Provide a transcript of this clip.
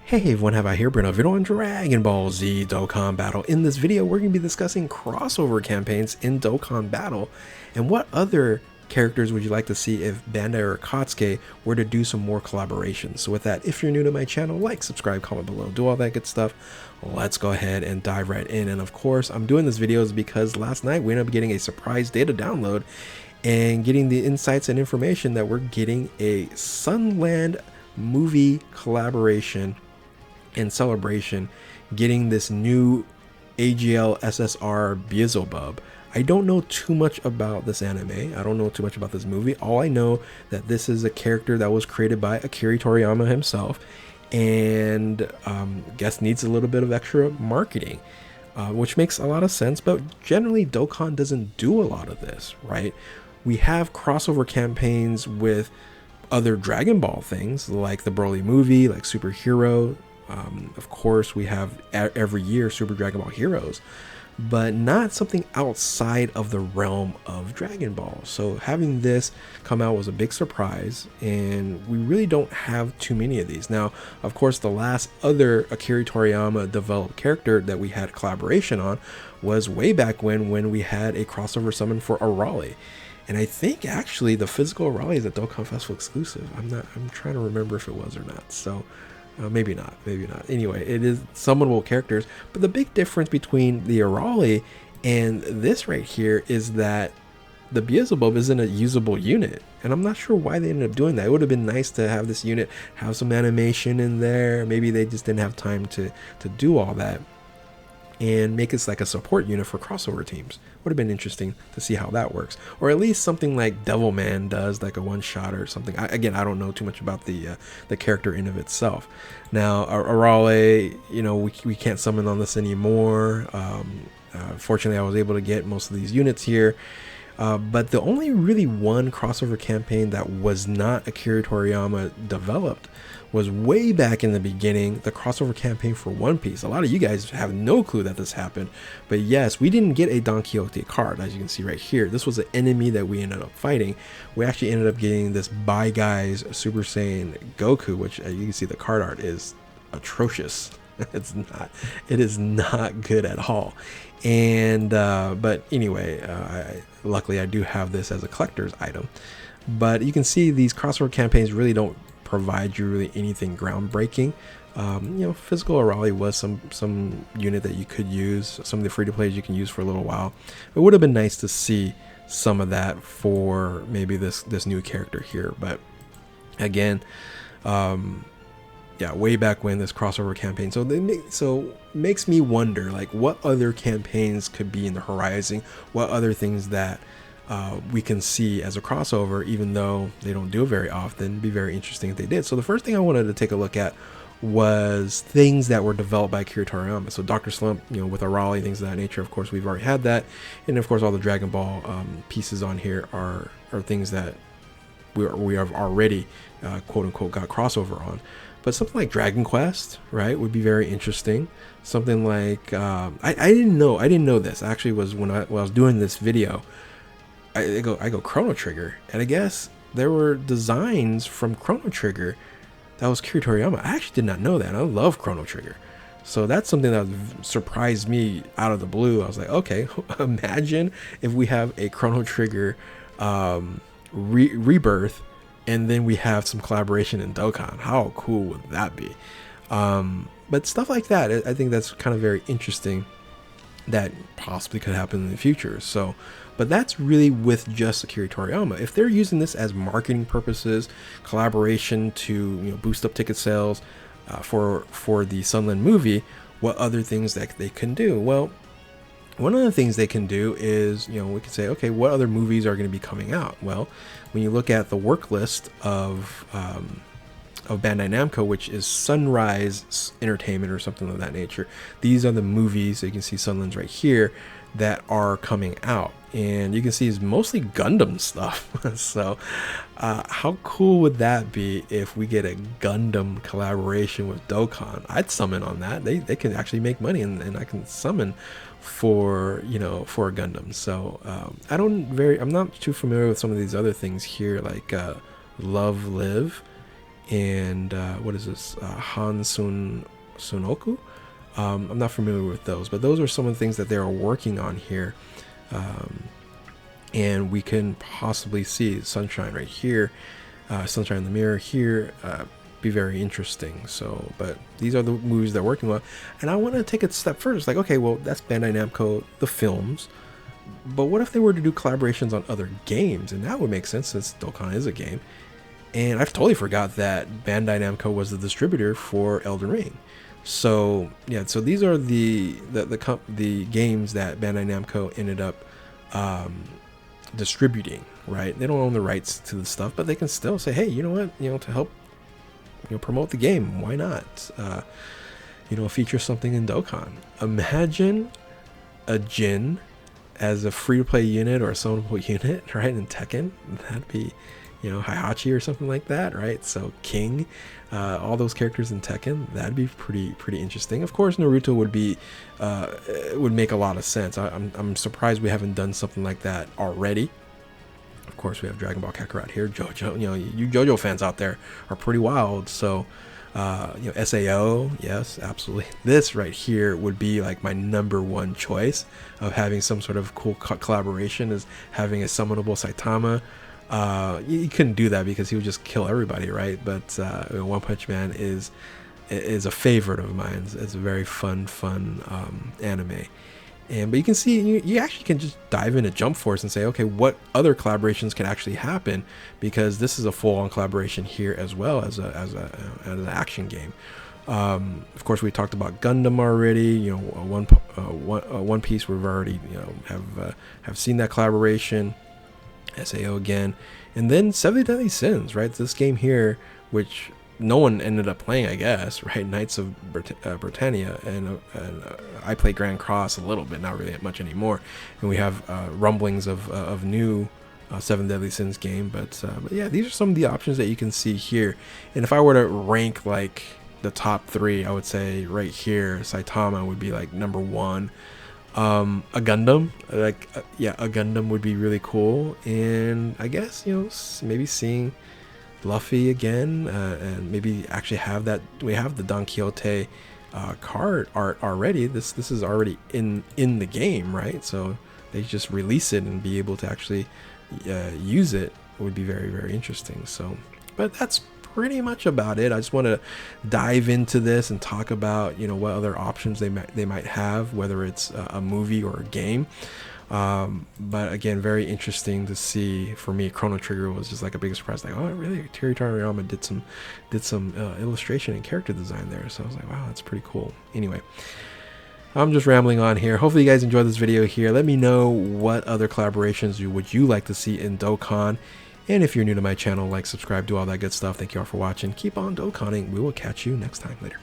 Hey everyone, have I here bring a video on Dragon Ball Z Dokkan Battle. In this video, we're going to be discussing crossover campaigns in Dokkan Battle, and what other characters would you like to see if Bandai or Katsuki were to do some more collaborations. So with that, if you're new to my channel, like, subscribe, comment below, do all that good stuff. Let's go ahead and dive right in. And of course, I'm doing this video because last night we ended up getting a surprise data download and getting the insights and information that we're getting a Sunland movie collaboration and celebration, getting this new AGL SSR Beelzebub. I don't know too much about this anime. I don't know too much about this movie. All I know that this is a character that was created by Akira Toriyama himself, and guess needs a little bit of extra marketing, which makes a lot of sense. But generally, Dokkan doesn't do a lot of this, right? We have crossover campaigns with other Dragon Ball things, like the Broly movie, like Superhero. Of course, we have every year Super Dragon Ball Heroes, but not something outside of the realm of Dragon Ball. So having this come out was a big surprise, and we really don't have too many of these. Now, of course, the last other Akira Toriyama developed character that we had collaboration on was way back when we had a crossover summon for Arale. And I think actually the physical Arale is a Dokkan Festival exclusive. I'm trying to remember if it was or not. So maybe not. Anyway, it is summonable characters, but the big difference between the Arale and this right here is that the Beelzebub isn't a usable unit, and I'm not sure why they ended up doing that. It would have been nice to have this unit have some animation in there. Maybe they just didn't have time to do all that and make it like a support unit for crossover teams. Would have been interesting to see how that works, or at least something like Devilman does, like a one-shot or something. Again, I don't know too much about the character in of itself. Now, Arale, you know, we can't summon on this anymore. Fortunately, I was able to get most of these units here. But the only really one crossover campaign that was not Akira Toriyama developed was way back in the beginning, the crossover campaign for One Piece. A lot of you guys have no clue that this happened, but yes, we didn't get a Don Quixote card, as you can see right here. This was an enemy that we ended up fighting. We actually ended up getting this Bye Guys Super Saiyan Goku, which you can see the card art is atrocious. It is not good at all. And but anyway, luckily I do have this as a collector's item. But you can see these crossover campaigns really don't provide you really anything groundbreaking. You know, physical Arale was some unit that you could use, some of the free-to-plays you can use for a little while. It would have been nice to see some of that for maybe this new character here. But again, yeah, way back when, this crossover campaign. So makes me wonder, like, what other campaigns could be in the horizon? What other things that we can see as a crossover, even though they don't do it very often? It'd be very interesting if they did. So the first thing I wanted to take a look at was things that were developed by Akira Toriyama. So Dr. Slump, you know, with Arale, things of that nature. Of course, we've already had that, and of course, all the Dragon Ball pieces on here are things that we have already quote unquote got crossover on. But something like Dragon Quest, right, would be very interesting. Something like I didn't know this actually was when I was doing this video. I go Chrono Trigger, and I guess there were designs from Chrono Trigger that was Akira Toriyama. I actually did not know that. I love Chrono Trigger, so that's something that surprised me out of the blue. I was like, okay, imagine if we have a Chrono Trigger rebirth, and then we have some collaboration in Dokkan. How cool would that be? But stuff like that, I think that's kind of very interesting, that possibly could happen in the future. So, but that's really with just Akira Toriyama. If they're using this as marketing purposes, collaboration to, you know, boost up ticket sales for the Sunland movie, what other things that they can do? Well, one of the things they can do is, you know, we can say, okay, what other movies are going to be coming out? Well, when you look at the work list of Bandai Namco, which is Sunrise Entertainment or something of that nature, these are the movies, so you can see Sunlands right here, that are coming out. And you can see it's mostly Gundam stuff. So how cool would that be if we get a Gundam collaboration with Dokkan? I'd summon on that. They can actually make money, and I can summon for, you know, for a Gundam. So I'm not too familiar with some of these other things here, like Love Live and what is this, Sunoku. I'm not familiar with those, but those are some of the things that they are working on here. And we can possibly see Sunshine right here, Sunshine in the Mirror here, be very interesting. So, but these are the movies they're working on, and I want to take it a step further. It's like, okay, well, that's Bandai Namco, the films, but what if they were to do collaborations on other games? And that would make sense since Dokkan is a game. And I've totally forgot that Bandai Namco was the distributor for Elden Ring. So yeah, so these are the games that Bandai Namco ended up distributing, right? They don't own the rights to the stuff, but they can still say, hey, you know what, to help promote the game, why not feature something in Dokkan. Imagine a Jin as a free-to-play unit or a summonable unit, right, in Tekken. That'd be Heihachi or something like that, right? So King, all those characters in Tekken, that'd be pretty interesting. Of course, Naruto would be would make a lot of sense. I'm surprised we haven't done something like that already. Of course, we have Dragon Ball Kakarot here. JoJo, you JoJo fans out there are pretty wild. So SAO, yes, absolutely. This right here would be like my #1 choice of having some sort of cool collaboration, is having a summonable Saitama. You couldn't do that because he would just kill everybody, right? But One Punch Man is a favorite of mine. It's a very fun anime. But you can see, you actually can just dive into Jump Force and say, okay, what other collaborations can actually happen? Because this is a full-on collaboration here as well as an action game. Of course, we talked about Gundam already. One Piece, we've already have seen that collaboration. SAO again, and then 70 Deadly Sins, right? This game here, which no one ended up playing, I guess, right? Knights of Britannia, and I play Grand Cross a little bit, not really that much anymore. And we have rumblings of new 7 Deadly Sins game, but yeah, these are some of the options that you can see here. And if I were to rank like the top 3, I would say right here, Saitama would be like #1. A Gundam, a Gundam would be really cool, and I guess maybe seeing Luffy again, and maybe actually have that. We have the Don Quixote card art already. This is already in the game, right? So they just release it and be able to actually use it would be very interesting. So, but that's pretty much about it. I just want to dive into this and talk about what other options they might have, whether it's a movie or a game. But again, very interesting to see. For me, Chrono Trigger was just like a big surprise, like, oh really, Terry Toriyama did some illustration and character design there. So I was like, wow, that's pretty cool. Anyway, I'm just rambling on here. Hopefully you guys enjoyed this video here. Let me know what other collaborations would you like to see in Dokkan. And if you're new to my channel, like, subscribe, do all that good stuff. Thank you all for watching. Keep on Dokkaning. We will catch you next time. Later.